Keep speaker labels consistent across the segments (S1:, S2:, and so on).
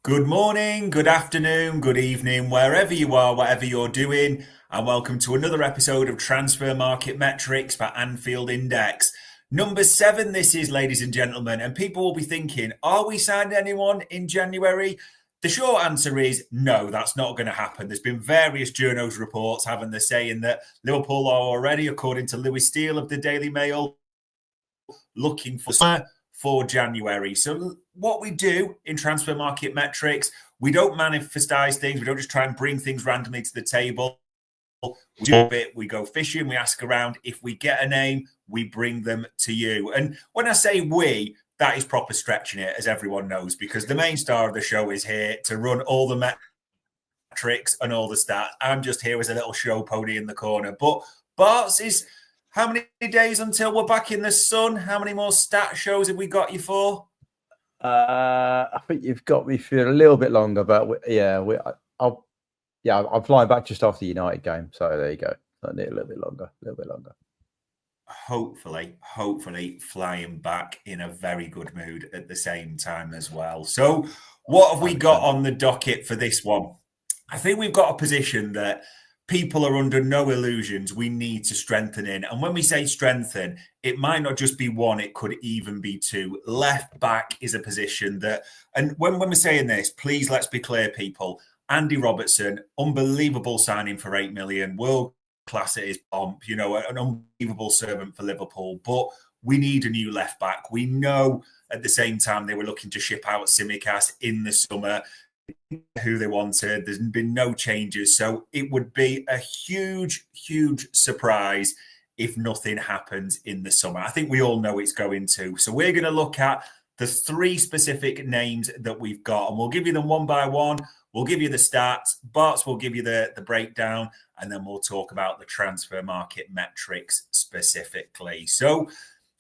S1: Good morning, good afternoon, good evening, wherever you are, whatever you're doing, and welcome to another episode of Transfer Market Metrics by Anfield Index. Number 7, this is, ladies and gentlemen, and people will be thinking, are we signing anyone in January? The short answer is no, that's not going to happen. There's been various journos reports having the saying that Liverpool are already, according to Lewis Steele of the Daily Mail, looking for January. So what we do in Transfer Market Metrics, we don't manifestize things. We don't just try and bring things randomly to the table. We do a bit, we go fishing, we ask around. If we get a name, we bring them to you. And when I say we, that is proper stretching it, as everyone knows, because the main star of the show is here to run all the metrics and all the stats. I'm just here as a little show pony in the corner. But Bart's is... How many days until we're back in the sun? How many more stat shows have we got you for?
S2: I think you've got me for a little bit longer, but I'm flying back just after the United game, so there you go. I need a little bit longer.
S1: Hopefully flying back in a very good mood at the same time as well. So what have we got on the docket for this one? I think we've got a position that people are under no illusions we need to strengthen in. And when we say strengthen, it might not just be one, it could even be two. Left back is a position that, and when we're saying this, please let's be clear, people. Andy Robertson, unbelievable signing for 8 million, world class at his pomp, an unbelievable servant for Liverpool. But we need a new left back. We know at the same time they were looking to ship out Tsimikas in the summer. Who they wanted. There's been no changes. So it would be a huge surprise if nothing happens in the summer. I think we all know it's going to. So we're going to look at the 3 specific names that we've got, and we'll give you them one by one. We'll give you the stats. Bart's will give you the breakdown, and then we'll talk about the transfer market metrics specifically. So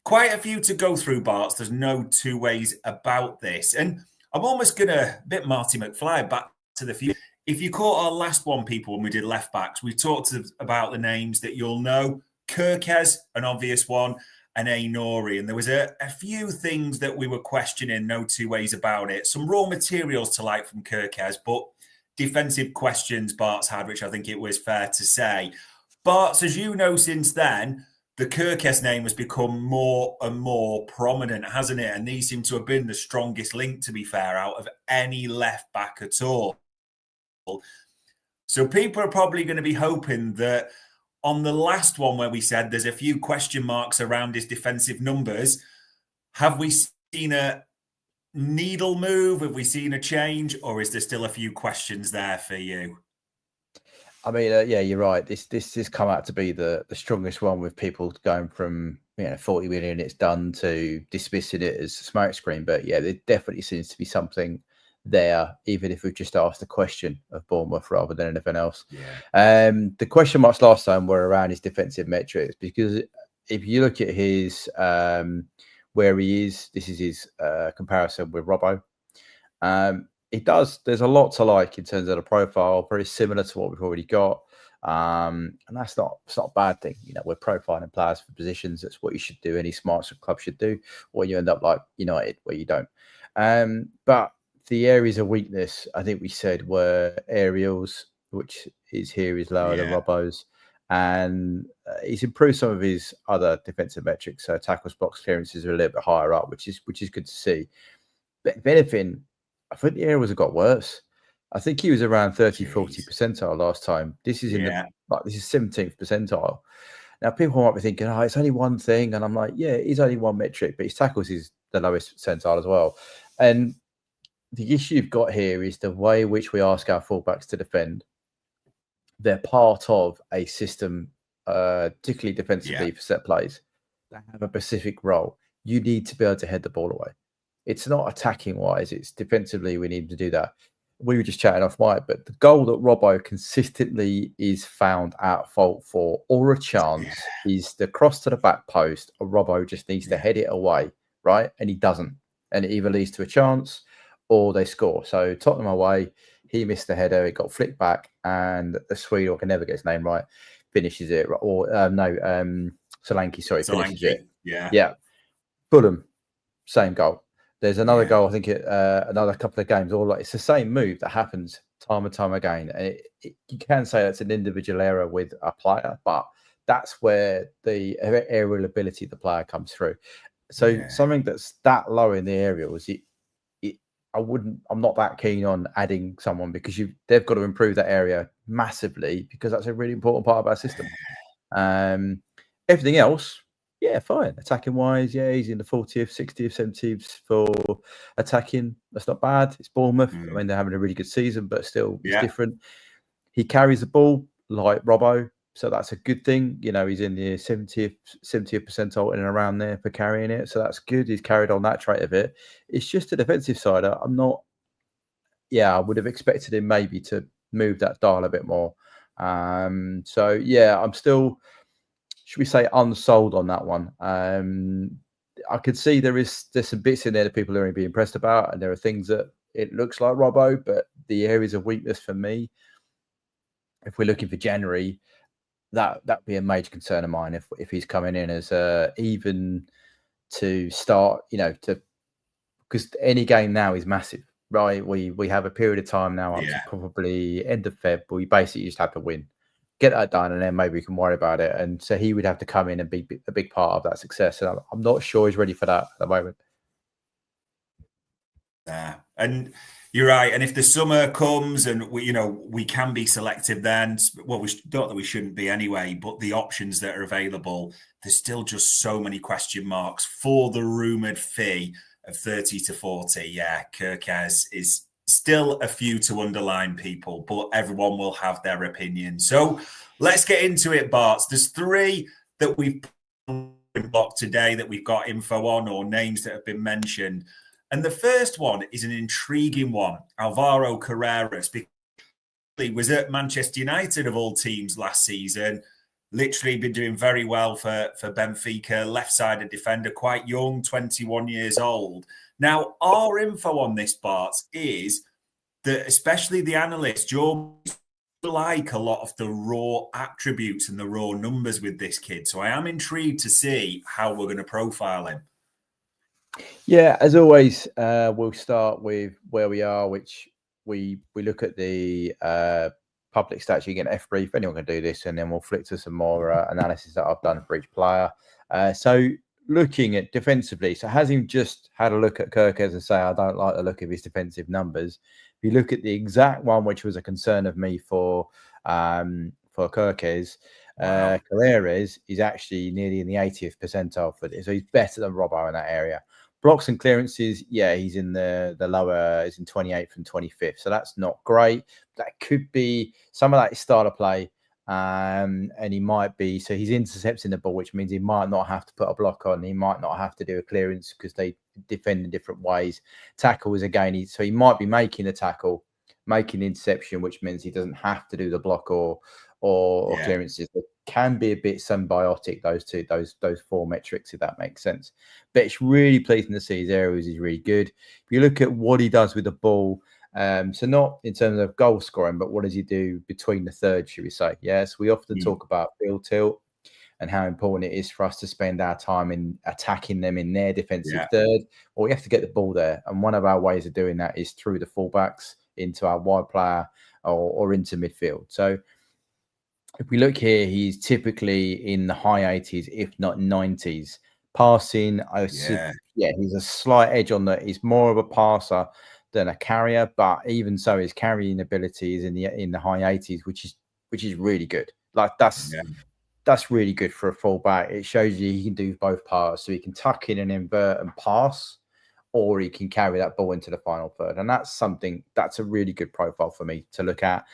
S1: quite a few to go through, Bart's. There's no two ways about this. And I'm almost going to bit Marty McFly back to the future. If you caught our last one, people, when we did left backs, we talked about the names that you'll know. Kerkez, an obvious one, and Nori. And there was a few things that we were questioning, no two ways about it. Some raw materials to like from Kerkez, but defensive questions Bart's had, which I think it was fair to say. Bart's, as you know, since then, the Kerkez name has become more and more prominent, hasn't it? And these seem to have been the strongest link, to be fair, out of any left back at all. So people are probably going to be hoping that on the last one where we said there's a few question marks around his defensive numbers, have we seen a needle move? Have we seen a change? Or is there still a few questions there for you?
S2: I mean, yeah, you're right. This has come out to be the strongest one, with people going from 40 million it's done to dismissing it as a smokescreen. But yeah, there definitely seems to be something there, even if we've just asked a question of Bournemouth rather than anything else.
S1: Yeah.
S2: The question marks last time were around his defensive metrics, because if you look at his where he is, this is his comparison with Robbo. There's a lot to like in terms of the profile, very similar to what we've already got. And it's not a bad thing. We're profiling players for positions. That's what you should do. Any smart club should do, or you end up like United, where you don't. But the areas of weakness, I think we said, were aerials, which is lower than Robbo's. And he's improved some of his other defensive metrics. So tackles, blocks, clearances are a little bit higher up, which is good to see. But if anything, I think the areas have got worse. I think he was around 40 percentile last time. This is this is 17th percentile. Now people might be thinking, oh, it's only one thing, and I'm like, yeah, it is only one metric, but his tackles is the lowest percentile as well. And the issue you've got here is the way in which we ask our fullbacks to defend. They're part of a system, particularly defensively for set plays, that have a specific role. You need to be able to head the ball away. It's not attacking wise, it's defensively we need to do that. We were just chatting off mic, but the goal that Robbo consistently is found at fault for, or a chance, is the cross to the back post. Robbo just needs to head it away, right? And he doesn't. And it either leads to a chance or they score. So Tottenham away, he missed the header, it got flicked back, and the Swede, I can never get his name right, finishes it. Or Solanke, finishes it.
S1: Yeah.
S2: Fulham, same goal. There's another goal, I think, another couple of games, or like it's the same move that happens time and time again. And you can say that's an individual error with a player, but that's where the aerial ability of the player comes through. So something that's that low in the aerials, I'm not that keen on adding someone because they've got to improve that area massively because that's a really important part of our system. Everything else, yeah, fine. Attacking wise, yeah, he's in the 40th, 60th, 70th for attacking. That's not bad. It's Bournemouth. I mean, they're having a really good season, but still, it's different. He carries the ball like Robbo, so that's a good thing. You know, he's in the 70th percentile in and around there for carrying it, so that's good. He's carried on that trait of it. It's just the defensive side. I'm not. Yeah, I would have expected him maybe to move that dial a bit more. So yeah, I'm still, should we say, unsold on that one. I could see there's some bits in there that people are going to be impressed about, and there are things that it looks like Robbo, but the areas of weakness for me, if we're looking for January, that'd be a major concern of mine if he's coming in as even to start, because any game now is massive, right? We have a period of time now up to probably end of Feb, but we basically just have to win, get that done, and then maybe we can worry about it. And so he would have to come in and be a big part of that success. And I'm not sure he's ready for that at the moment.
S1: Yeah, and you're right. And if the summer comes and we can be selective then, well, we don't that we shouldn't be anyway, but the options that are available, there's still just so many question marks for the rumoured fee of 30 to 40. Yeah, Kerkez is still a few to underline, people, but everyone will have their opinion. So let's get into it, Bart. There's 3 that we've blocked today that we've got info on, or names that have been mentioned. And the first one is an intriguing one. Álvaro Carreras, because he was at Manchester United of all teams last season. Literally been doing very well for Benfica. Left-sided defender, quite young, 21 years old. Now, our info on this, Bart, is that especially the analysts, Joe, like a lot of the raw attributes and the raw numbers with this kid. So I am intrigued to see how we're going to profile him.
S2: Yeah, as always, we'll start with where we are, which we look at the public stats. You get an F brief. Anyone can do this, and then we'll flick to some more analysis that I've done for each player. So looking at defensively, so has him just had a look at Kerkez and say, I don't like the look of his defensive numbers. If you look at the exact one, which was a concern of me for Kerkez, Carreras is actually nearly in the 80th percentile for this, so he's better than Robbo in that area. Blocks and clearances, yeah, he's in the lower, he's in 28th and 25th, so that's not great. That could be some of that is starter play, and he might be, so he's intercepting the ball, which means he might not have to put a block on, he might not have to do a clearance because they defend in different ways. Tackles again, so he might be making a tackle, making the interception, which means he doesn't have to do the block or clearances. It can be a bit symbiotic, those 4 metrics, if that makes sense. But it's really pleasing to see his areas is really good. If you look at what he does with the ball, so not in terms of goal scoring, but what does he do between the thirds, should we say? Yes, we often talk about field tilt and how important it is for us to spend our time in attacking them in their defensive third. Well, we have to get the ball there. And one of our ways of doing that is through the fullbacks into our wide player or into midfield. So if we look here, he's typically in the high 80s, if not 90s. Passing, he's a slight edge on that. He's more of a passer than a carrier, but even so, his carrying ability is in the high 80s, which is really good. Like that's really good for a fullback. It shows you he can do both parts, so he can tuck in and invert and pass, or he can carry that ball into the final third, and that's a really good profile for me to look at.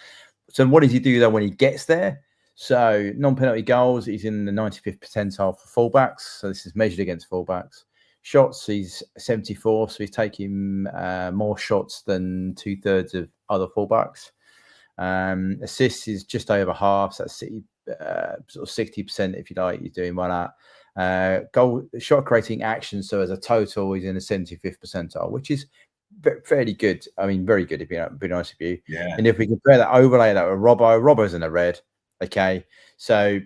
S2: So what does he do though when he gets there? So non-penalty goals, he's in the 95th percentile for fullbacks. So this is measured against fullbacks. Shots, he's 74th, so he's taking more shots than 2/3 of other fullbacks. Assists is just over half, so that's sort of 60% if you like. He's doing well at goal shot creating action. So as a total, he's in the 75th percentile, which is fairly good. I mean, very good, if you be honest with you.
S1: Yeah.
S2: And if we compare that, overlay that with Robbo's in the red. Okay, so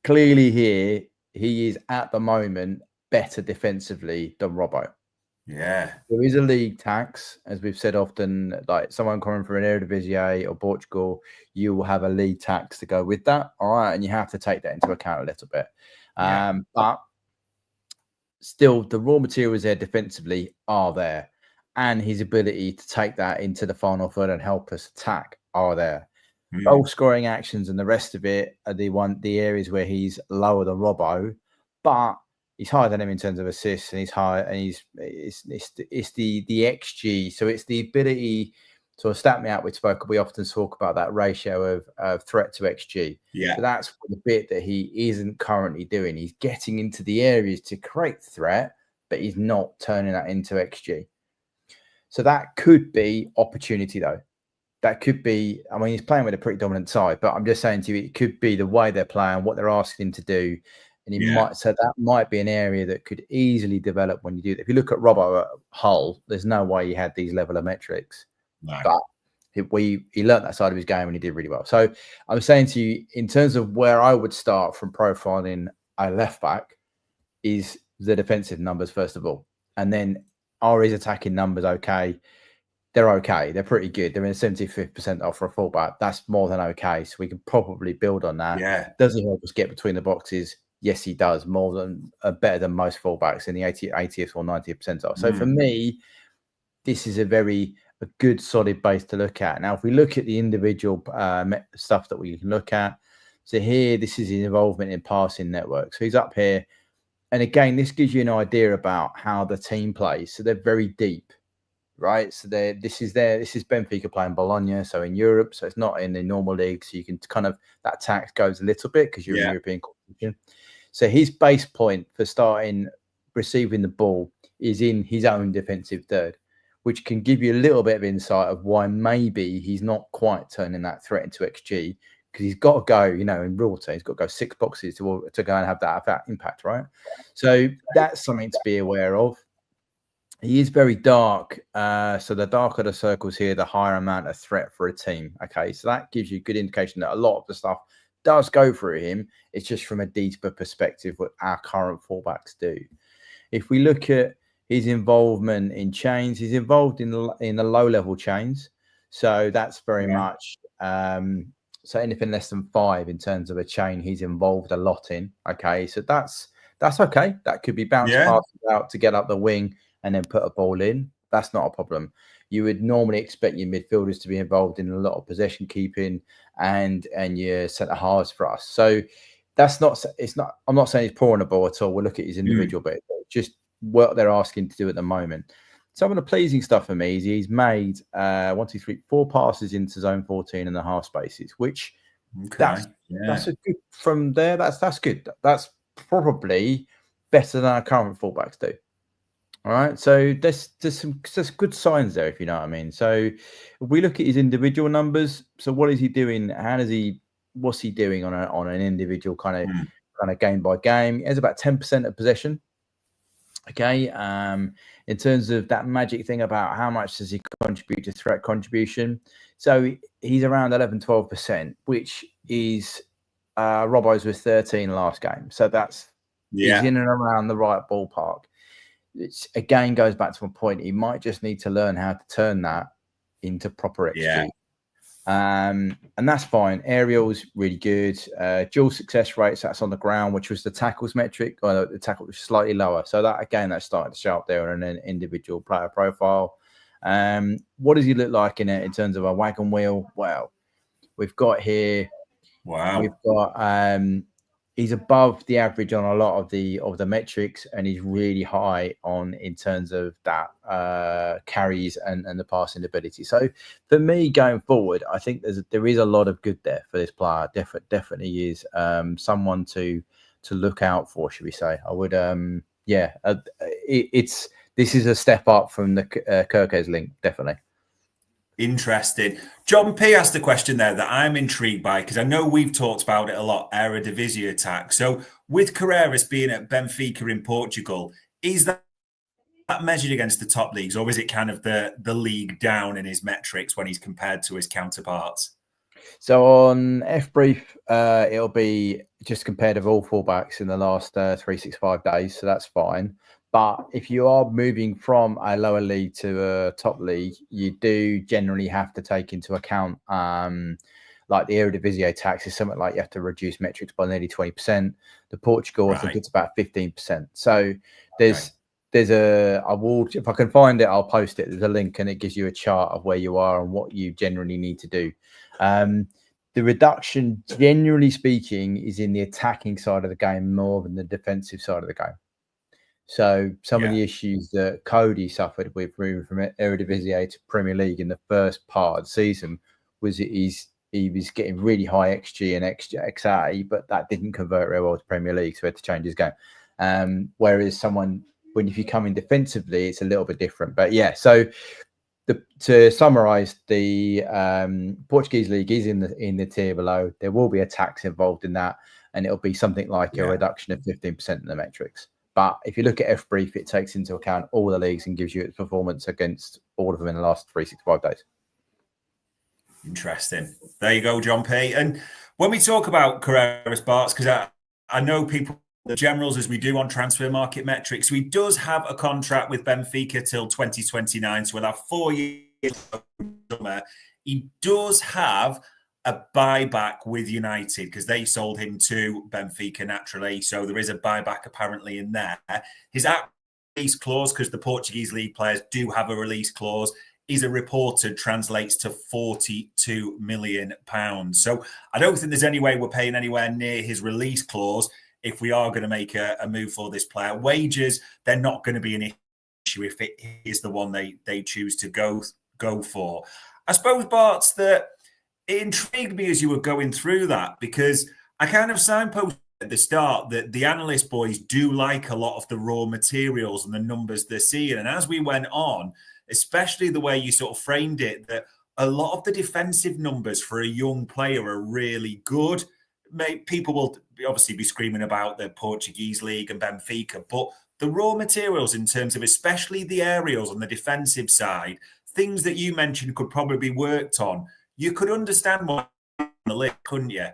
S2: clearly here he is at the moment better defensively than Robbo.
S1: Yeah.
S2: There is a league tax, as we've said often, like someone coming from an Eredivisie or Portugal, you will have a league tax to go with that. All right. And you have to take that into account a little bit. But still, the raw materials there defensively are there. And his ability to take that into the final third and help us attack are there. Goal scoring actions and the rest of it are the areas where he's lower than Robbo, but he's higher than him in terms of assists, and he's higher, and it's the XG. So it's the ability to stat me out. We often talk about that ratio of threat to XG.
S1: Yeah.
S2: So that's the bit that he isn't currently doing. He's getting into the areas to create threat, but he's not turning that into XG. So that could be opportunity, though. That could be, I mean, he's playing with a pretty dominant side, but I'm just saying to you, it could be the way they're playing, what they're asking him to do. And he might, so that might be an area that could easily develop when you do that. If you look at Robbo at Hull, there's no way he had these level of metrics.
S1: No.
S2: But he learned that side of his game and he did really well. So I'm saying to you, in terms of where I would start from profiling a left back, is the defensive numbers, first of all. And then are his attacking numbers okay? They're okay. They're pretty good. They're in the 75th percentile for a fullback. That's more than okay. So we can probably build on that.
S1: Yeah.
S2: Does he help us get between the boxes? Yes, he does. More than better than most fullbacks in the 80th or 90th percentile. So for me, this is a good solid base to look at. Now, if we look at the individual stuff that we can look at, so here, this is his involvement in passing networks. So he's up here. And again, this gives you an idea about how the team plays. So they're very deep. Right, so this is Benfica playing Bologna, so in Europe, so it's not in the normal league, so you can kind of, that tax goes a little bit because you're in European competition. So his base point for starting receiving the ball is in his own defensive third, which can give you a little bit of insight of why maybe he's not quite turning that threat into XG, because he's got to go, in real terms, he's got to go 6 boxes to go and have that impact, right? So that's something to be aware of. He is very dark. So the darker the circles here, the higher amount of threat for a team. Okay, so that gives you a good indication that a lot of the stuff does go through him. It's just from a deeper perspective what our current fullbacks do. If we look at his involvement in chains, he's involved in the low-level chains. So that's very much so anything less than 5 in terms of a chain, he's involved a lot in. Okay, so that's okay. That could be bounced passes out to get up the wing and then put a ball in. That's not a problem. You would normally expect your midfielders to be involved in a lot of possession keeping and your centre halves for us. So that's not. It's not. I'm not saying he's poor on the ball at all. We'll look at his individual bit. Just what they're asking to do at the moment. Some of the pleasing stuff for me is he's made 4 passes into zone 14 and the half spaces, which that's a good from there. That's good. That's probably better than our current fullbacks do. All right, so there's some good signs there, if you know what I mean. So if we look at his individual numbers, so what is he doing? What's he doing on an individual kind of game by game? He has about 10% of possession. Okay, in terms of that magic thing about how much does he contribute to threat contribution? So he's around 11-12%, which is Robbo's was 13 last game. So that's he's in and around the right ballpark. It's again goes back to my point. He might just need to learn how to turn that into proper XG. And that's fine. Aerials really good. Dual success rates, that's on the ground, which was the tackles metric. Or the tackle was slightly lower. So that again, that's starting to show up there on an individual player profile. What does he look like in terms of a wagon wheel? Well, we've got here.
S1: Wow.
S2: We've got he's above the average on a lot of the metrics, and he's really high in terms of that carries and the passing ability. So for me going forward, I think there is a lot of good there for this player. Definitely is someone to look out for, should we say? I would this is a step up from the Kerkez link, definitely.
S1: Interesting. John P asked a question there that I'm intrigued by, because I know we've talked about it a lot, Eredivisie attack. So with Carreras being at Benfica in Portugal, is that measured against the top leagues, or is it kind of the league down in his metrics when he's compared to his counterparts?
S2: So on F-Brief, it'll be just compared with all fullbacks in the last 365 days. So that's fine. But if you are moving from a lower league to a top league, you do generally have to take into account like the Eredivisie tax is something like you have to reduce metrics by nearly 20%. The Portugal, I think it's about 15%. So there's I will, if I can find it, I'll post it. There's a link and it gives you a chart of where you are and what you generally need to do. The reduction, generally speaking, is in the attacking side of the game more than the defensive side of the game. So some of the issues that Cody suffered with moving from Eredivisie to Premier League in the first part of the season was that he was getting really high XG and XA, but that didn't convert very well to Premier League, so he had to change his game. Whereas if you come in defensively, it's a little bit different. But yeah, so to summarise, the Portuguese league is in the tier below. There will be a tax involved in that, and it'll be something like a reduction of 15% in the metrics. But if you look at F-Brief, it takes into account all the leagues and gives you its performance against all of them in the last 365 days.
S1: Interesting. There you go, John P. And when we talk about Carreras, Barts, because I know people, the generals, as we do on transfer market metrics, he does have a contract with Benfica till 2029, so we'll have 4 years. He does have a buyback with United because they sold him to Benfica naturally. So there is a buyback apparently in there. His release clause, because the Portuguese league players do have a release clause, is a reported translates to £42 million. So I don't think there's any way we're paying anywhere near his release clause if we are going to make a move for this player. Wages, they're not going to be an issue if it is the one they choose to go for. I suppose, Bart's, that it intrigued me as you were going through that, because I kind of signposted at the start that the analyst boys do like a lot of the raw materials and the numbers they're seeing. And as we went on, especially the way you sort of framed it, that a lot of the defensive numbers for a young player are really good. People will obviously be screaming about the Portuguese league and Benfica, but the raw materials in terms of especially the aerials on the defensive side, things that you mentioned could probably be worked on. You could understand why on the list, couldn't you?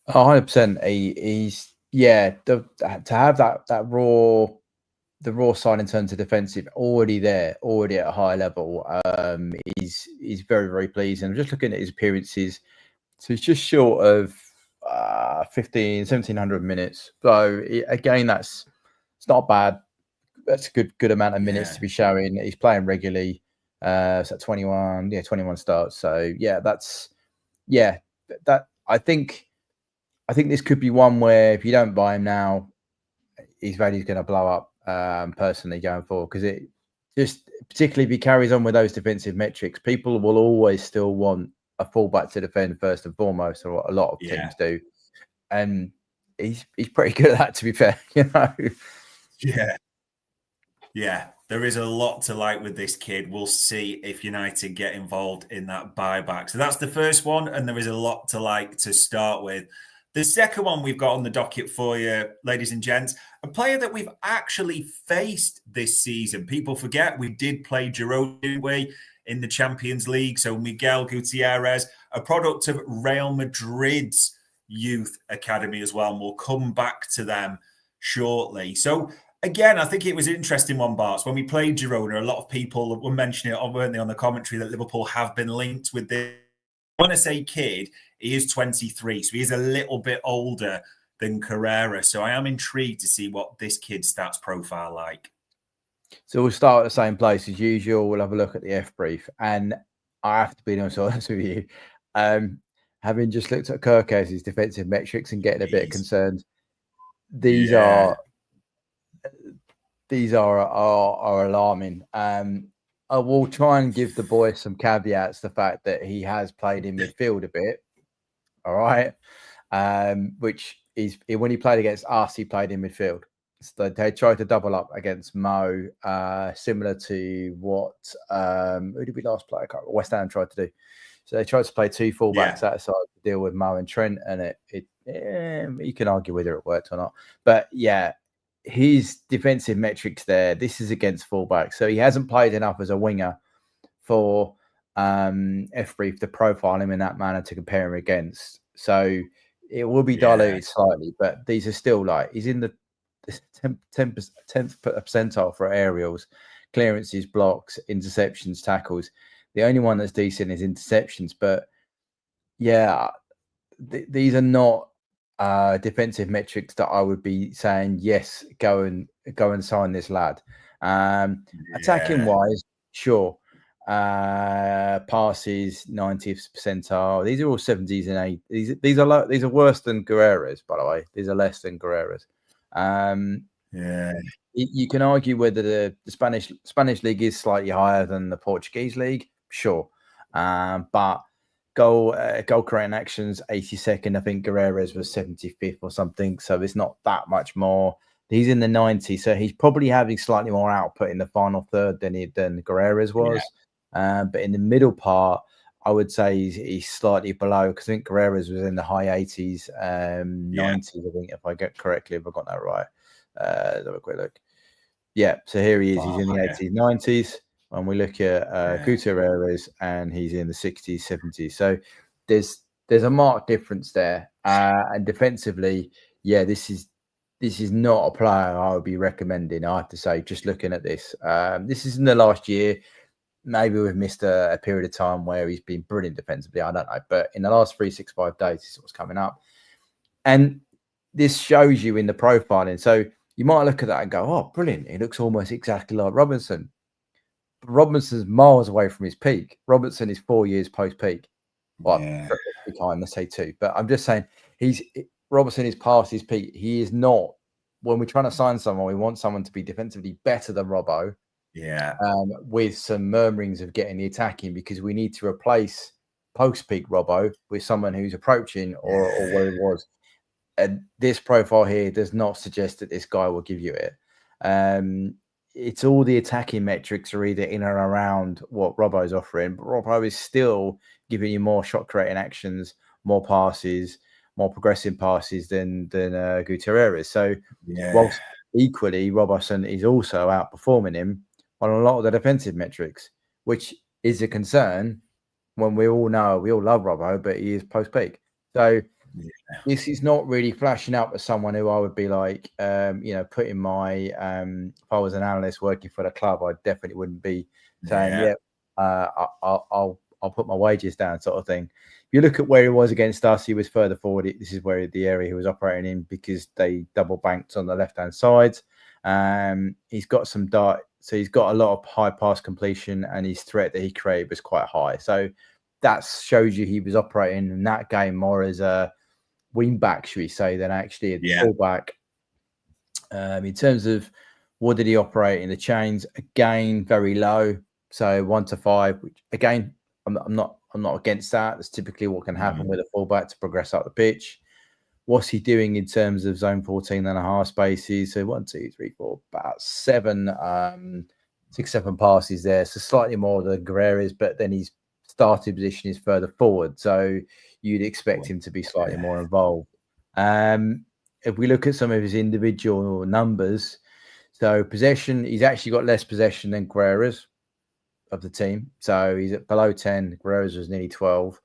S2: 100%. He's to have that raw side in terms of defensive already at a high level is very, very pleasing. I'm just looking at his appearances, so he's just short of 1,700 minutes. So again, it's not bad. That's a good amount of minutes to be showing. He's playing regularly. So 21 starts. So that I think this could be one where if you don't buy him now, his value's going to blow up personally going forward, because it just, particularly if he carries on with those defensive metrics, people will always still want a fullback to defend first and foremost, or what a lot of teams do. And he's pretty good at that, to be fair,
S1: Yeah, there is a lot to like with this kid. We'll see if United get involved in that buyback. So that's the first one, and there is a lot to like to start with. The second one we've got on the docket for you, ladies and gents, a player that we've actually faced this season. People forget we did play Girona in the Champions League. So Miguel Gutiérrez, a product of Real Madrid's youth academy as well, and we'll come back to them shortly. So again, I think it was an interesting one, Barts. When we played Girona, a lot of people were mentioning it, weren't they, on the commentary, that Liverpool have been linked with this. When I say kid, he is 23, so he is a little bit older than Carreras. So I am intrigued to see what this kid's stats profile like.
S2: So we'll start at the same place as usual. We'll have a look at the F-Brief. And I have to be honest with you, having just looked at Kerkez's defensive metrics and getting a bit concerned, these are alarming. I will try and give the boy some caveats. The fact that he has played in midfield a bit, all right, which is when he played against us, he played in midfield. So they tried to double up against Mo, similar to what who did we last play? West Ham tried to do. So they tried to play two fullbacks outside to deal with Mo and Trent, and you can argue whether it worked or not. But yeah, his defensive metrics there, this is against fullbacks. So he hasn't played enough as a winger for F-Brief to profile him in that manner to compare him against. So it will be diluted slightly, but these are still he's in the 10th percentile for aerials, clearances, blocks, interceptions, tackles. The only one that's decent is interceptions. But yeah, these are not defensive metrics that I would be saying, yes, go and sign this lad. Attacking wise, sure. Passes 90th percentile. These are all 70s and 80s. These are worse than Guerreras, by the way. These are less than Guerreras. You can argue whether the Spanish league is slightly higher than the Portuguese league, sure. But goal creating actions 82nd. I think Guerreras was 75th or something, so it's not that much more. He's in the 90s, so he's probably having slightly more output in the final third than Guerreras was. But in the middle part, I would say he's slightly below, because I think Guerreras was in the high 80s, 90s, I think, if I got that right. Let's have a quick look. Yeah, so here he is. He's in the 80s, 90s. When we look at Gutierrez, and he's in the 60s, 70s. So there's a marked difference there. And defensively, this is not a player I would be recommending, I have to say, just looking at this. This is in the last year. Maybe we've missed a period of time where he's been brilliant defensively. I don't know. But in the last 365 days, this is what's coming up. And this shows you in the profiling. So you might look at that and go, oh, brilliant. He looks almost exactly like Robinson. But Robinson's miles away from his peak. Robertson is 4 years post-peak. Well, behind, let's say 2. But I'm just saying, Robertson is past his peak. He is not. When we're trying to sign someone, we want someone to be defensively better than Robbo. With some murmurings of getting the attacking, because we need to replace post-peak Robbo with someone who's approaching or where he was. And this profile here does not suggest that this guy will give you it. It's all the attacking metrics are either in or around what Robbo's offering, but Robbo is still giving you more shot creating actions, more passes, more progressive passes than Gutierrez. So whilst equally Robertson is also outperforming him on a lot of the defensive metrics, which is a concern when we all love Robbo, but he is post-peak. So this is not really flashing out as someone who I would be like, putting my, if I was an analyst working for the club, I definitely wouldn't be saying, I'll put my wages down, sort of thing. If you look at where he was against us, he was further forward. This is where the area he was operating in, because they double banked on the left-hand side. He's got some dart. So he's got a lot of high pass completion, and his threat that he created was quite high. So that shows you he was operating in that game more as a wing back, should we say, than actually a fullback. In terms of what did he operate in the chains, again, very low. So 1 to 5, which again, I'm not against that. That's typically what can happen with a fullback to progress up the pitch. What's he doing in terms of zone 14.5 spaces? So 1, 2, 3, 4, about 7, 6, 7 passes there. So slightly more than Guerreras, but then his starting position is further forward. So you'd expect him to be slightly more involved. If we look at some of his individual numbers, so possession, he's actually got less possession than Guerreras of the team. So he's at below 10. Guerreras was nearly 12,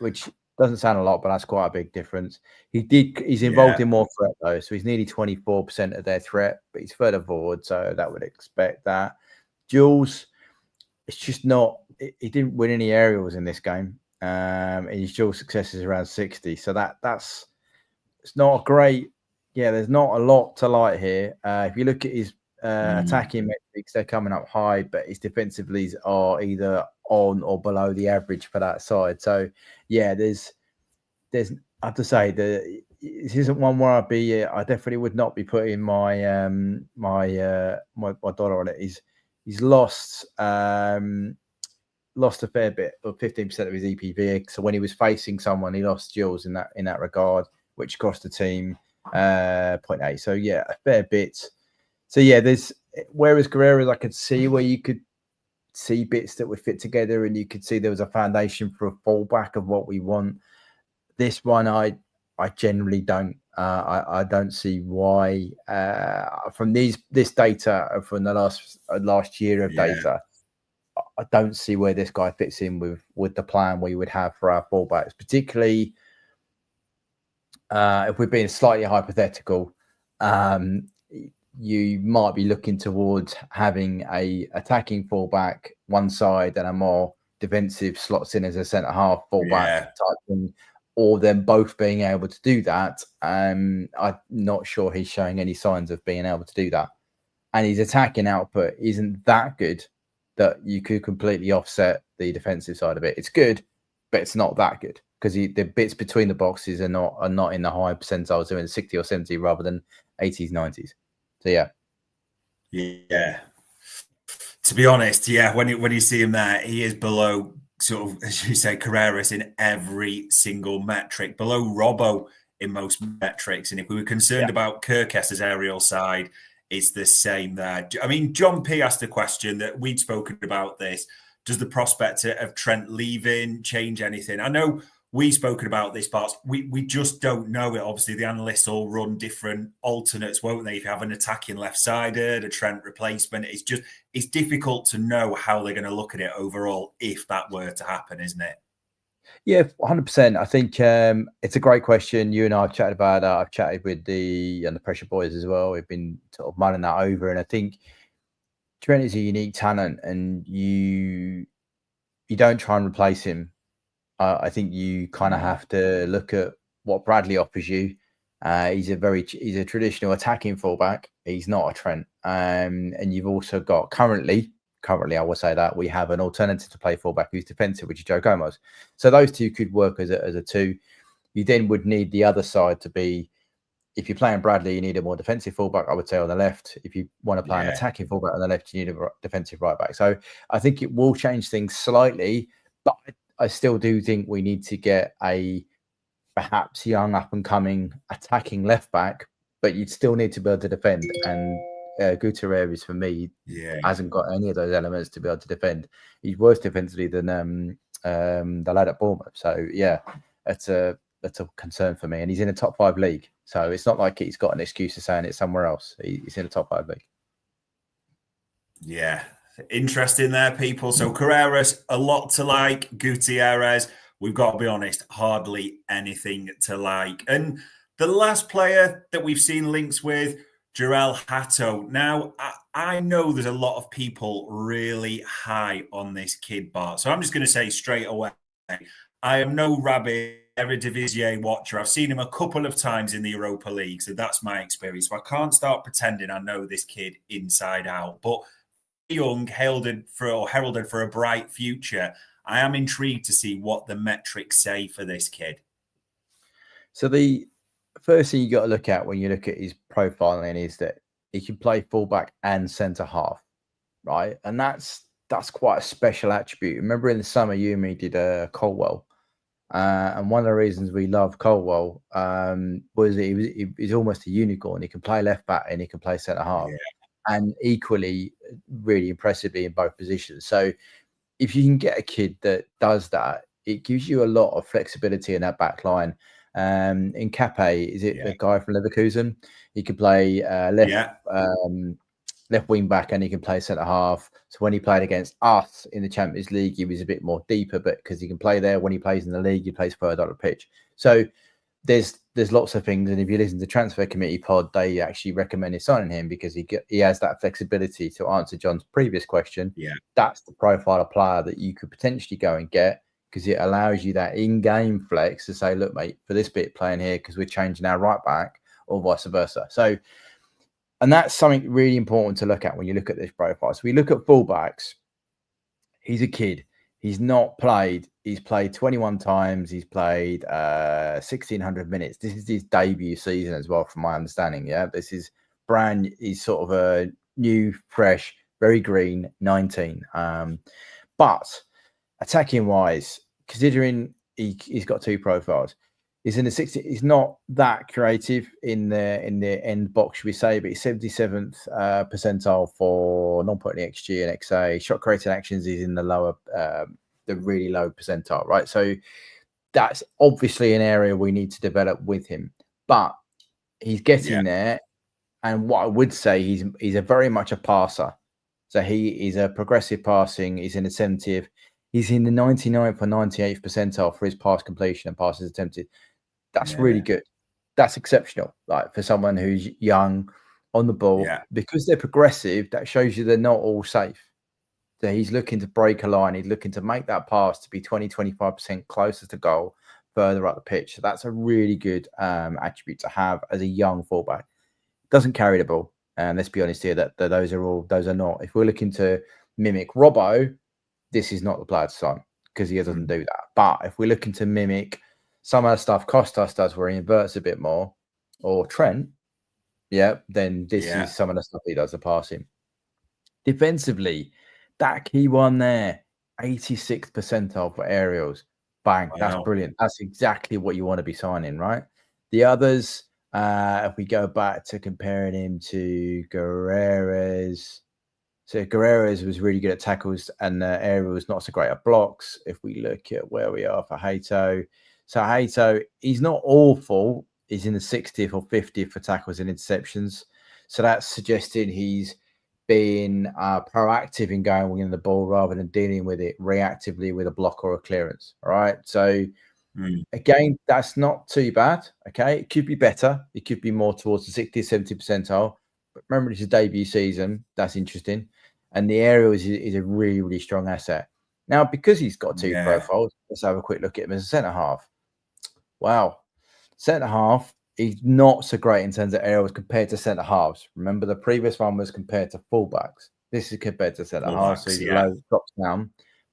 S2: which doesn't sound a lot, but that's quite a big difference. He's involved in more threat though, so he's nearly 24% of their threat, but he's further forward, so that would expect that. Duels, it's just not. He didn't win any aerials in this game. His dual success is around 60, so that's it's not great. Yeah, there's not a lot to like here. If you look at his attacking metrics, they're coming up high, but his defensively are either on or below the average for that side. So yeah, there's I have to say that this isn't one where I definitely would not be putting my my dollar on it. He's lost a fair bit, or 15% of his EPV. So when he was facing someone, he lost duels in that regard, which cost the team 0.8. So yeah, a fair bit. So yeah, whereas Carreras, I could see where you could see bits that would fit together, and you could see there was a foundation for a fallback of what we want. This one, I generally don't. I don't see why. From this data from the last year of data, I don't see where this guy fits in with the plan we would have for our fullbacks, particularly if we're being slightly hypothetical. you might be looking towards having a attacking fullback one side and a more defensive slots in as a centre half fullback type thing, or them both being able to do that. I'm not sure he's showing any signs of being able to do that, and his attacking output isn't that good that you could completely offset the defensive side of it. It's good, but it's not that good because the bits between the boxes are not in the high percentiles, they're in 60 or 70 rather than 80s, 90s. So
S1: yeah. To be honest, when you see him there, he is below sort of, as you say, Carreras in every single metric, below Robbo in most metrics. And if we were concerned about Kerkez's aerial side, it's the same there. I mean, John P asked a question that we'd spoken about this. Does the prospect of Trent leaving change anything? I know we've spoken about this, but we just don't know it. Obviously, the analysts all run different alternates, won't they? If you have an attacking left-sided, a Trent replacement, it's difficult to know how they're going to look at it overall if that were to happen, isn't it?
S2: Yeah, 100%. I think it's a great question. You and I have chatted about that. I've chatted with the Pressure Boys as well. We've been sort of mulling that over, and I think Trent is a unique talent, and you don't try and replace him. I think you kind of have to look at what Bradley offers you. He's a traditional attacking fullback. He's not a Trent. And you've also got currently, I will say that we have an alternative to play fullback who's defensive, which is Joe Gomez. So those two could work as a two. You then would need the other side to be, if you're playing Bradley, you need a more defensive fullback, I would say, on the left. If you want to play an attacking fullback on the left, you need a defensive right back. So I think it will change things slightly, but I still do think we need to get a perhaps young up-and-coming attacking left back, but you'd still need to be able to defend. And Gutierrez, for me, hasn't got any of those elements to be able to defend. He's worse defensively than the lad at Bournemouth. So, that's a concern for me. And he's in a top 5 league. So it's not like he's got an excuse of saying it somewhere else. He's in a top 5 league.
S1: Yeah. Interesting there, people. So Carreras, a lot to like. Gutierrez, we've got to be honest, hardly anything to like. And the last player that we've seen links with, Jorrel Hato. Now, I know there's a lot of people really high on this kid, Bart. So I'm just going to say straight away, I am no rabid Eredivisie watcher. I've seen him a couple of times in the Europa League, so that's my experience. So I can't start pretending I know this kid inside out. But young, heralded for a bright future. I am intrigued to see what the metrics say for this kid.
S2: So the first thing you got to look at when you look at his profiling is that he can play fullback and centre half, right? And that's quite a special attribute. Remember in the summer, you and me did Colwell. And one of the reasons we love Colwell was he's almost a unicorn. He can play left back and he can play centre half. Yeah. And equally, really impressively in both positions. So if you can get a kid that does that, it gives you a lot of flexibility in that back line. In Cape, is it the guy from Leverkusen? He could play left wing back and he can play centre half. So when he played against us in the Champions League, he was a bit more deeper, but because he can play there. When he plays in the league, he plays further on the pitch. So there's lots of things, and if you listen to Transfer Committee Pod, they actually recommended signing him because he has that flexibility. To answer John's previous question, that's the profile of player that you could potentially go and get, because it allows you that in-game flex to say, look, mate, for this bit playing here because we're changing our right back, or vice versa. So, and that's something really important to look at when you look at this profile. So we look at fullbacks. He's a kid. He's not played. He's played 21 times. He's played 1,600 minutes. This is his debut season as well, from my understanding. Yeah, this is he's sort of a new, fresh, very green, 19. But attacking wise, considering he's got 2 profiles, he's in the 60. He's not that creative in the end box, should we say? But he's 77th percentile for non-penalty XG and XA. Shot created actions is in the lower, the really low percentile, right? So that's obviously an area we need to develop with him. But he's getting there. And what I would say, he's a very much a passer. So he is a progressive passing. He's in the 70th. He's in the 99th or 98th percentile for his pass completion and passes attempted. That's really good. that's exceptional. Like for someone who's young on the ball, because they're progressive, that shows you they're not all safe. So he's looking to break a line. He's looking to make that pass to be 20-25% closer to goal, further up the pitch. So that's a really good attribute to have as a young fullback. Doesn't carry the ball. And let's be honest here, that those are not. If we're looking to mimic Robbo, this is not the player to sign because he doesn't do that. But if we're looking to mimic some of the stuff Costas does where he inverts a bit more, or Trent, then this is some of the stuff he does to pass him. Defensively, that key one there, 86th percentile for aerials. Bang, that's brilliant. That's exactly what you want to be signing, right? The others, if we go back to comparing him to Guerreras, so Guerreras was really good at tackles and aerials not so great at blocks. If we look at where we are for Hato, so Hato, he's not awful. He's in the 60th or 50th for tackles and interceptions. So that's suggesting he's being proactive in going in the ball rather than dealing with it reactively with a block or a clearance. All right. So again, that's not too bad. Okay. It could be better. It could be more towards the 60, 70 percentile. But remember, it's a debut season. That's interesting. And the aerial is a really, really strong asset. Now, because he's got two profiles, let's have a quick look at him as a centre half. Wow. Centre half, he's not so great in terms of aerials compared to centre halves. Remember, the previous one was compared to fullbacks. This is compared to centre halves, so he's low, drops down,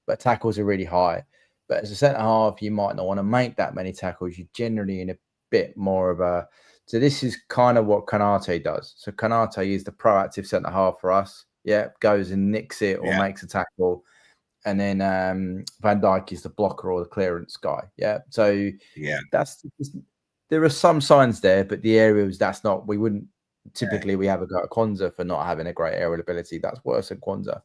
S2: but tackles are really high. But as a centre half, you might not want to make that many tackles. You're generally in a bit more of a. So this is kind of what Konate does. So Konate is the proactive centre half for us. Goes and nicks it or makes a tackle. And then Van Dijk is the blocker or the clearance guy. So that's there are some signs there, but the aerials, that's not. We wouldn't typically we have a go at Kwanzaa for not having a great aerial ability. That's worse than Kwanzaa.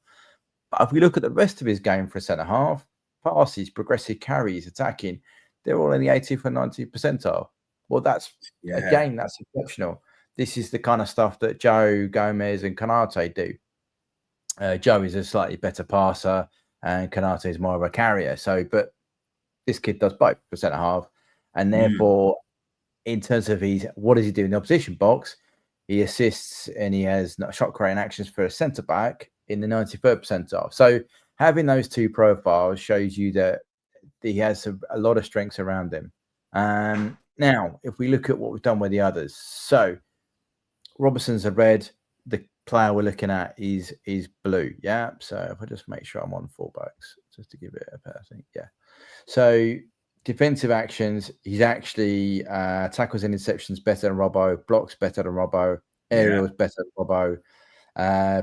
S2: But if we look at the rest of his game for a centre half, passes, progressive carries, attacking, they're all in the 80th and 90th percentile. Well, that's again, that's exceptional. This is the kind of stuff that Joe, Gomez, and Konate do. Joe is a slightly better passer, and Konate is more of a carrier. So, but this kid does both for centre half, and therefore, in terms of what does he do in the opposition box? He assists and he has shot creating actions for a centre back in the 93rd percentile. So, having those two profiles shows you that he has a lot of strengths around him. Now, if we look at what we've done with the others, so Robertson's a red. The player we're looking at is blue. So if I just make sure I'm on fullbacks, just to give it a pair, I think. So defensive actions, he's actually tackles and interceptions better than Robbo, blocks better than Robbo, aerials better than Robbo,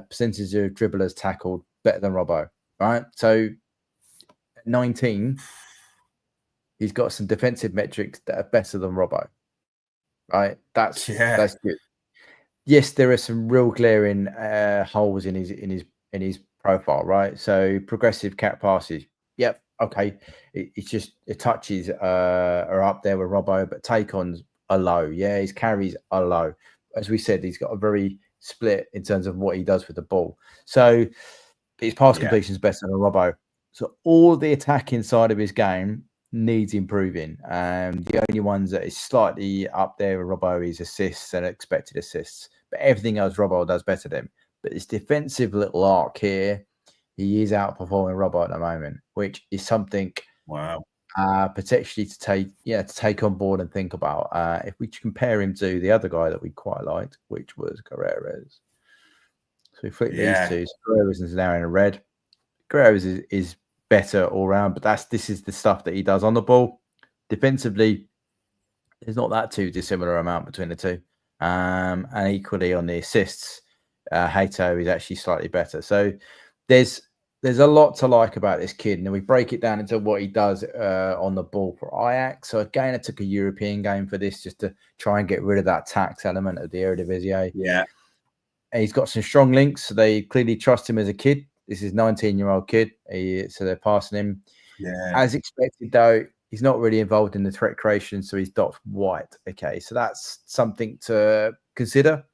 S2: percentage of dribblers tackled better than Robbo. Right. So at 19, he's got some defensive metrics that are better than Robbo. Right. That's good. Yes, there are some real glaring holes in his profile, right? So progressive cat passes, okay. It's just the touches are up there with Robbo, but take-ons are low. His carries are low. As we said, he's got a very split in terms of what he does with the ball. So his pass completion is better than Robbo. So all the attacking side of his game needs improving. The only ones that is slightly up there with Robbo is assists and expected assists, but everything else Robbo does better than him. But this defensive little arc here, he is outperforming Robbo at the moment, which is something potentially to take on board and think about. If we compare him to the other guy that we quite liked, which was Guerreras. So we flip these two. So Guerreras is now in a red. Guerreras is better all round, but this is the stuff that he does on the ball. Defensively, there's not that too dissimilar amount between the two. And equally on the assists, Hato is actually slightly better. So there's a lot to like about this kid. And then we break it down into what he does on the ball for Ajax. So again, I took a European game for this just to try and get rid of that tax element of the Eredivisie. And he's got some strong links. So they clearly trust him as a kid. This is a 19-year-old kid. So they're passing him. As expected, though, he's not really involved in the threat creation, so he's dot white. Okay, so that's something to consider.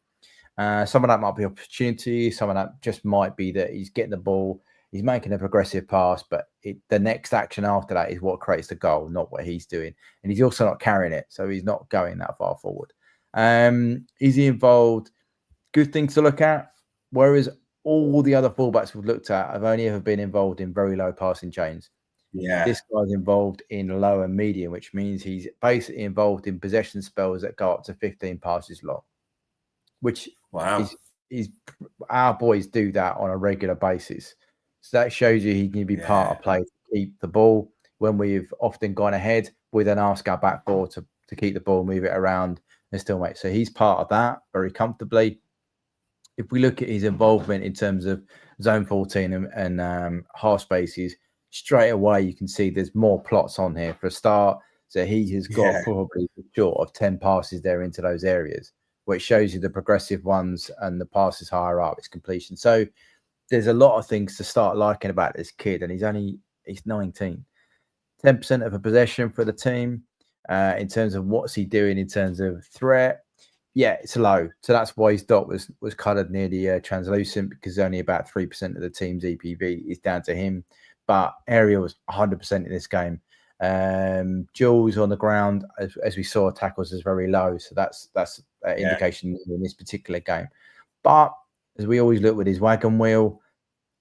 S2: Some of that might be opportunity. Some of that just might be that he's getting the ball He's making a progressive pass, but the next action after that is what creates the goal, not what he's doing. And he's also not carrying it, so he's not going that far forward. Is he involved? Good things to look at. Whereas all the other fullbacks we've looked at have only ever been involved in very low passing chains.
S1: Yeah.
S2: This guy's involved in low and medium, which means he's basically involved in possession spells that go up to 15 passes long, which is our boys do that on a regular basis. So that shows you he can be part of play to keep the ball. When we've often gone ahead, we then ask our back four to keep the ball, move it around, and still make. So he's part of that very comfortably. If we look at his involvement in terms of zone 14 and half spaces, straight away you can see there's more plots on here for a start. So he has got probably short of 10 passes there into those areas, which shows you the progressive ones and the passes higher up, its completion. So there's a lot of things to start liking about this kid, and he's 19. 10% of a possession for the team. In terms of what's he doing in terms of threat, it's low. So that's why his dot was coloured nearly translucent, because only about 3% of the team's EPV is down to him. But area was 100% in this game. Duels on the ground, as we saw, tackles is very low. So that's an indication in this particular game. But as we always look with his wagon wheel,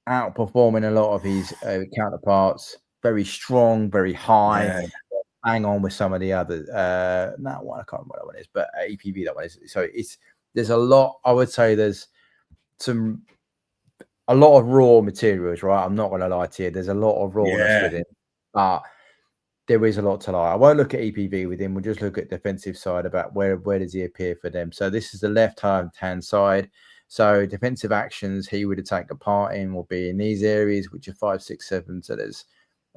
S2: outperforming a lot of his counterparts, very strong, very high. Hang on with some of the others. That one, I can't remember what that one is, but EPV that one is. So there's a lot. I would say there's a lot of raw materials, right? I'm not going to lie to you. There's a lot of rawness with it, but there is a lot to lie. I won't look at EPV with him. We'll just look at defensive side about where does he appear for them. So this is the left-hand side. So defensive actions he would take a part in will be in these areas, which are 5, 6, 7. So there's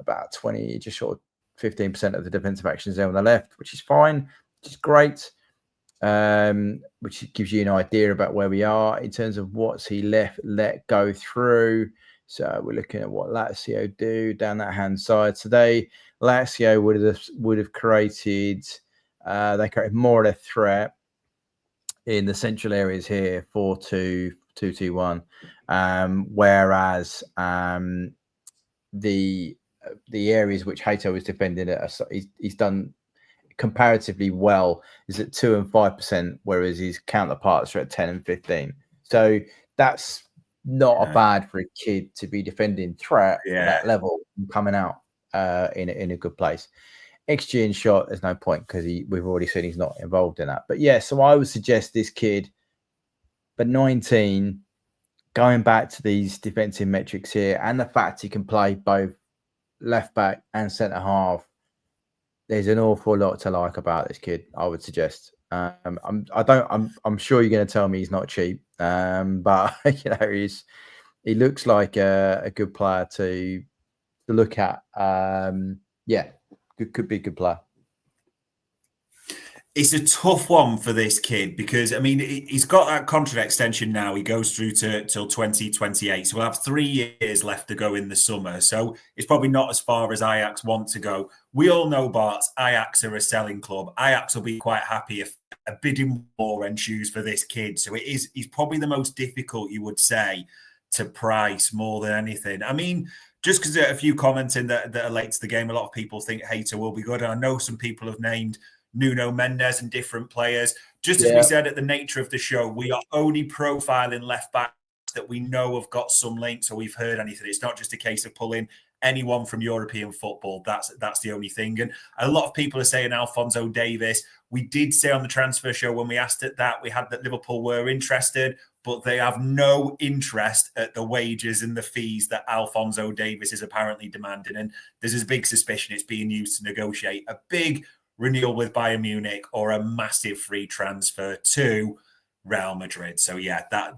S2: about 20, just short of 15% of the defensive actions there on the left, which is fine, which is great. Which gives you an idea about where we are in terms of what's he let go through. So we're looking at what Lazio do down that hand side. Today, Lazio would have created they created more of a threat in the central areas here, 4-2, 2-2-1. Whereas the areas which Hato was defending he's done comparatively well, is at 2 and 5%, whereas his counterparts are at 10 and 15. So that's not a bad for a kid to be defending threat at that level and coming out in a good place. XG in shot, there's no point because we've already seen he's not involved in that. But so I would suggest this kid, but 19, going back to these defensive metrics here and the fact he can play both left back and centre half, there's an awful lot to like about this kid, I would suggest. I'm sure you're going to tell me he's not cheap, but he looks like a good player to look at. Could be a good player.
S1: It's a tough one for this kid because, I mean, he's got that contract extension now. He goes through till 2028. So we'll have 3 years left to go in the summer. So it's probably not as far as Ajax want to go. We all know, Bart, Ajax are a selling club. Ajax will be quite happy if a bidding war ensues for this kid. So he's probably the most difficult, you would say, to price more than anything. I mean, just because there are a few commenting that are late to the game, a lot of people think Hato will be good. And I know some people have named Nuno Mendes and different players. Just as we said at the nature of the show, we are only profiling left backs that we know have got some links or we've heard anything. It's not just a case of pulling anyone from European football. That's the only thing. And a lot of people are saying Alphonso Davies. We did say on the transfer show when we asked it that we had that Liverpool were interested, but they have no interest at the wages and the fees that Alphonso Davies is apparently demanding. And there's this big suspicion it's being used to negotiate a big renewal with Bayern Munich or a massive free transfer to Real Madrid. So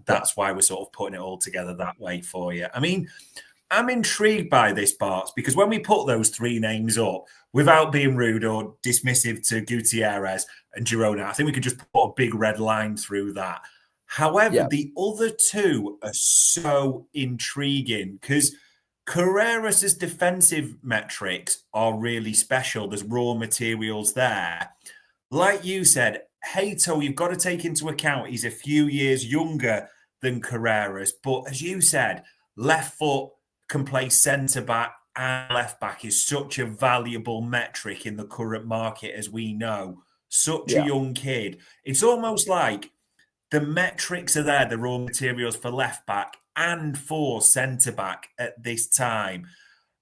S1: that's why we're sort of putting it all together that way for you. I mean, I'm intrigued by this, Bart, because when we put those 3 names up, without being rude or dismissive to Gutierrez and Girona, I think we could just put a big red line through that. However, the other 2 are so intriguing because Carreras' defensive metrics are really special. There's raw materials there. Like you said, Hato, you've got to take into account he's a few years younger than Carreras. But as you said, left foot can play centre-back and left-back is such a valuable metric in the current market, as we know. Such a young kid. It's almost like the metrics are there, the raw materials for left-back and for centre-back at this time.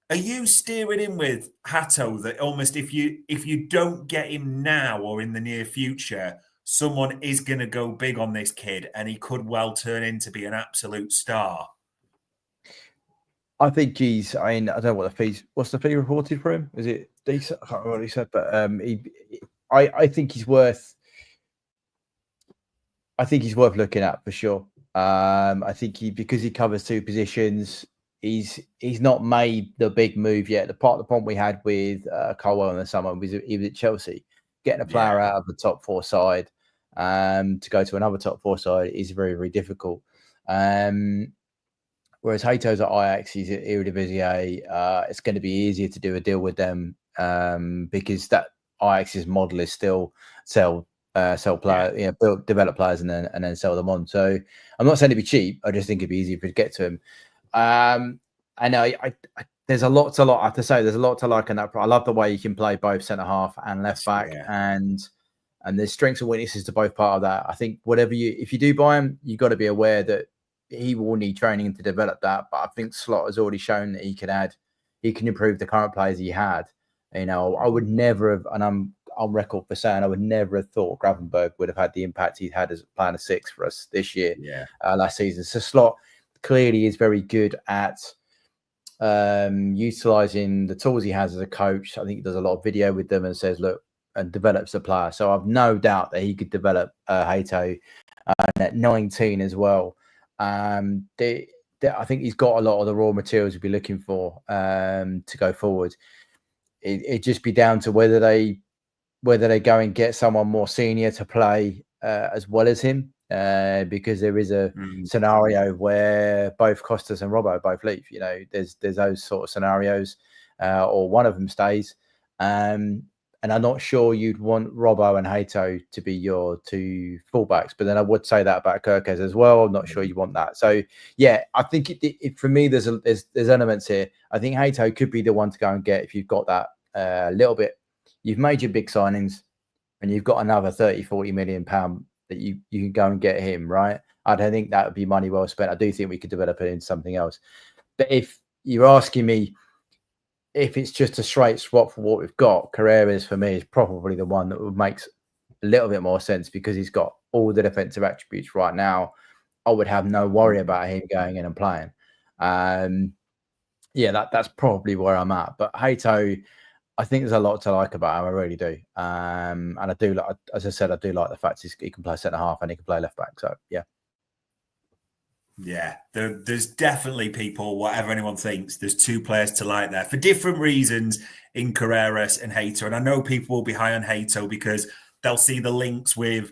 S1: Are you steering in with Hato that almost if you don't get him now or in the near future, someone is going to go big on this kid and he could well turn into be an absolute star?
S2: I think he's. I mean, I don't know what the fees. What's the fee reported for him? Is it decent? I can't remember what he said, but I think he's worth. I think he's worth looking at for sure. I think because he covers two positions, he's not made the big move yet. The problem we had with Colwell in the summer was he was at Chelsea. Getting a player out of the top four side to go to another top four side is very, very difficult. Whereas Hato's at Ajax, he's at Eredivisie. It's going to be easier to do a deal with them because that Ajax's model is still sell players, develop players and then sell them on. So I'm not saying it'd be cheap. I just think it'd be easier to get to him. I know there's a lot I have to say. There's a lot to like in that. I love the way you can play both centre half and left back, and there's strengths and weaknesses to both part of that. I think if you do buy him, you got to be aware that he will need training to develop that. But I think Slot has already shown that he can improve the current players he had. You know, I would never have, and I'm on record for saying I would never have thought Gravenberg would have had the impact he's had as playing a six for us this year, last season. So Slot clearly is very good at utilising the tools he has as a coach. I think he does a lot of video with them and says, look, and develops the player. So I've no doubt that he could develop Hato at 19 as well. I think he's got a lot of the raw materials we'd be looking for to go forward. It'd just be down to whether they go and get someone more senior to play as well as him, because there is a scenario where both Costas and Robbo both leave. You know, there's those sort of scenarios, or one of them stays. And I'm not sure you'd want Robbo and Hato to be your two fullbacks, but then I would say that about Kerkez as well. I'm not sure you want that. So yeah, I think it for me, there's elements here. I think Hato could be the one to go and get if you've got that little bit. You've made your big signings and you've got another 30-40 million pound that you can go and get him, right? I don't think that would be money well spent. I do think we could develop it into something else. But if you're asking me if it's just a straight swap for what we've got, Carreras for me is probably the one that would make a little bit more sense because he's got all the defensive attributes right now. I would have no worry about him going in and playing. That's probably where I'm at. But Hato, I think there's a lot to like about him. I really do. And I do like, as I said, I do like the fact he can play centre half and he can play left back. So yeah.
S1: Yeah, there's definitely people, whatever anyone thinks, there's two players to like there for different reasons in Carreras and Hato. And I know people will be high on Hato because they'll see the links with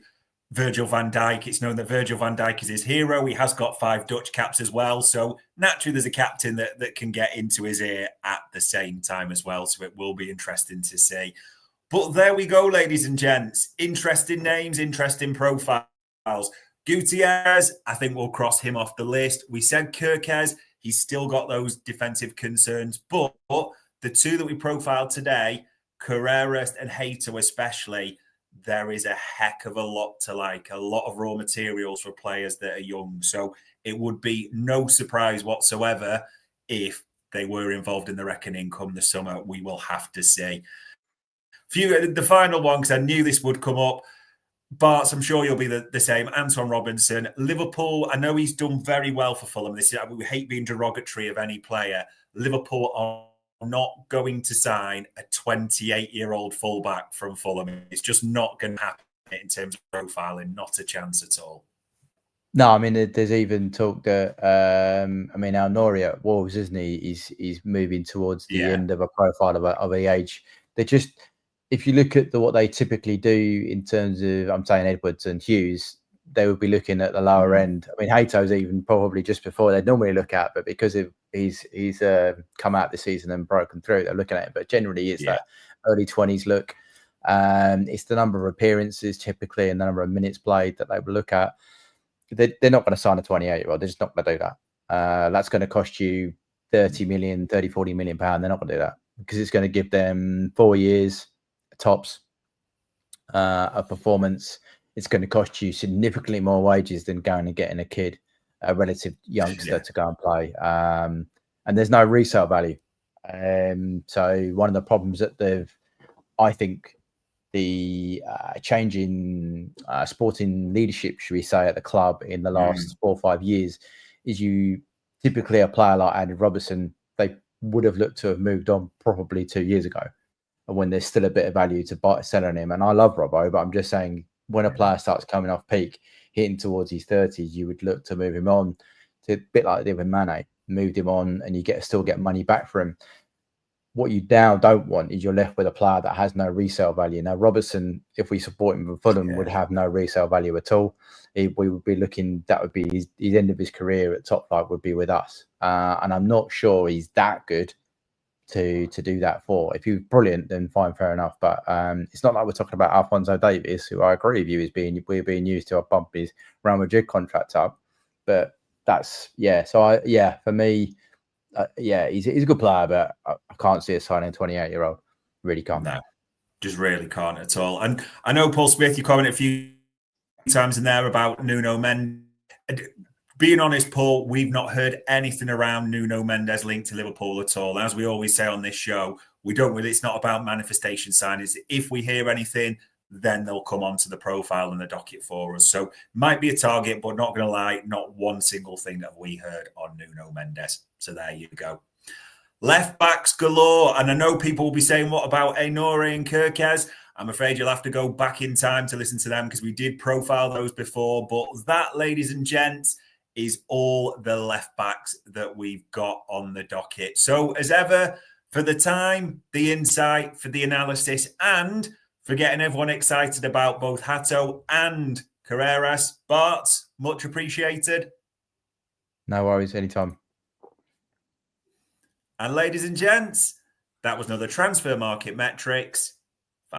S1: Virgil van Dijk. It's known that Virgil van Dijk is his hero. He has got 5 Dutch caps as well. So naturally, there's a captain that can get into his ear at the same time as well. So it will be interesting to see. But there we go, ladies and gents. Interesting names, interesting profiles. Gutierrez, I think we'll cross him off the list. We said Kerkez, he's still got those defensive concerns. But the two that we profiled today, Carreras and Hato especially, there is a heck of a lot to like, a lot of raw materials for players that are young. So it would be no surprise whatsoever if they were involved in the reckoning come the summer. We will have to see. The final one, because I knew this would come up. Bart, I'm sure you'll be the same. Anton Robinson, Liverpool. I know he's done very well for Fulham. We hate being derogatory of any player. Liverpool are not going to sign a 28-year-old fullback from Fulham. It's just not going to happen in terms of profiling. Not a chance at all.
S2: No, I mean, there's even talk that, Al Nouri at Wolves, isn't he? He's moving towards the end of a profile of a age. They just... If you look at what they typically do in terms of, I'm saying Edwards and Hughes, they would be looking at the lower end. I mean, Hato's even probably just before they'd normally look at, but because he's come out this season and broken through, they're looking at it. But generally, it's that early 20s look. It's the number of appearances typically and the number of minutes played that they will look at. They're not going to sign a 28-year-old. They're just not going to do that. That's going to cost you 30 million, 30, 40 million pound. They're not going to do that because it's going to give them 4 years tops of performance. It's going to cost you significantly more wages than going and getting a kid, a relative youngster to go and play. And there's no resale value. So one of the problems that I think the change in sporting leadership, should we say, at the club in the last 4 or 5 years is you typically a player like Andy Robertson, they would have looked to have moved on probably 2 years ago, and when there's still a bit of value to sell on him. And I love Robbo, but I'm just saying when a player starts coming off peak, hitting towards his 30s, you would look to move him on, to a bit like they did with Mane, moved him on, and you still get money back for him. What you now don't want is you're left with a player that has no resale value. Now, Robertson, if we support him for Fulham, would have no resale value at all. We would be looking, that would be his end of his career at top flight would be with us. And I'm not sure he's that good to do that for. If he's brilliant, then fine, fair enough. But it's not like we're talking about Alphonso Davies, who I agree with you we're being used to bump his Real Madrid contract up. But that's, So for me, he's a good player, but I can't see us signing a 28-year-old. Really can't.
S1: No, just really can't at all. And I know, Paul Smith, you commented a few times in there about Nuno Mendes. Being honest, Paul, we've not heard anything around Nuno Mendes linked to Liverpool at all. As we always say on this show, it's not about manifestation signings. If we hear anything, then they'll come onto the profile and the docket for us. So might be a target, but not going to lie, not one single thing have we heard on Nuno Mendes. So there you go. Left backs galore. And I know people will be saying, what about Ainoure and Kerkez? I'm afraid you'll have to go back in time to listen to them because we did profile those before. But that, ladies and gents, is all the left backs that we've got on the docket. So as ever, for the time, the insight, for the analysis, and for getting everyone excited about both Hato and Carreras, Bart, much appreciated.
S2: No worries, anytime.
S1: And ladies and gents, that was another Transfer Market Metrics